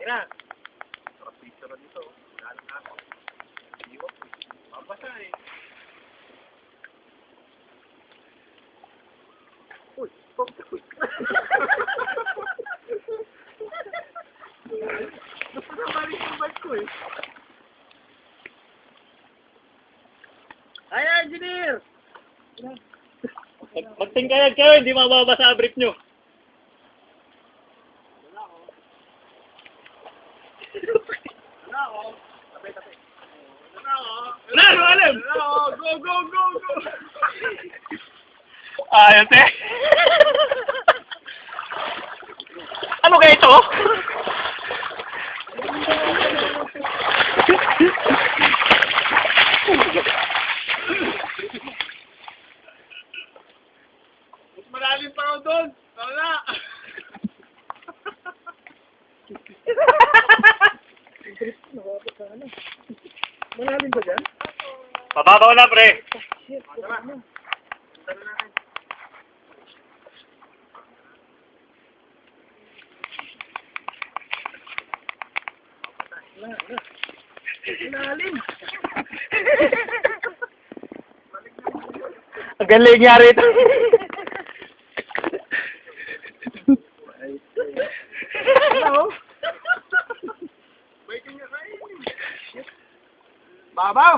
Yan. Sarap picture dito. Galang ako. Iwan ko. Mabasa eh. Uy, basta na balik yung bike ko eh. Ay, engineer! Magtingkayag kayo, hindi mababasa ang brief nyo. Wala ako. Tabi. Wala ako. Alam! Go, go, go, go! Ayos eh. Ano kaya ito? Mas malalim pa ako doon. Wala. Malalim ba dyan? Mababaw na, pre. Tara. Tara natin. Malalim. Ang galing nangyari ito. Hello? Waiting na kayo. Babaw!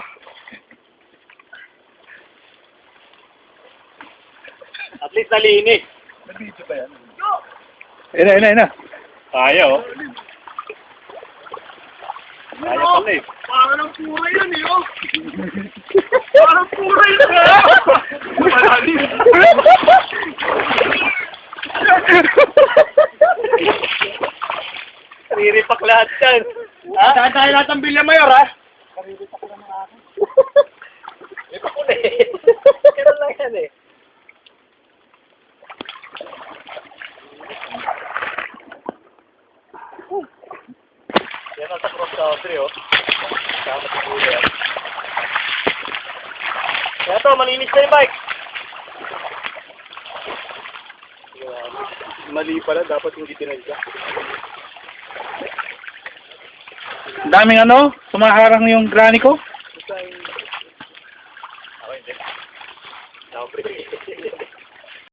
At least nalinis. Nag-video ba yan? Ina. Kaya, oh. Kaya pala eh. Parang ng pura yan eh, oh! Parang pura yan eh! Malalim! Riripak lahat yan. Ha? Saan tayo lahat ng Villa Mayor, ha? Ito ko na eh. Ganun lang yan eh. Yan ang sa cross country, oh. Kasama sa bulo yan. Kaya to, malinis na yung bike. Mali pala, dapat hindi tinadya. Daming ano, sumaharang yung granny ko.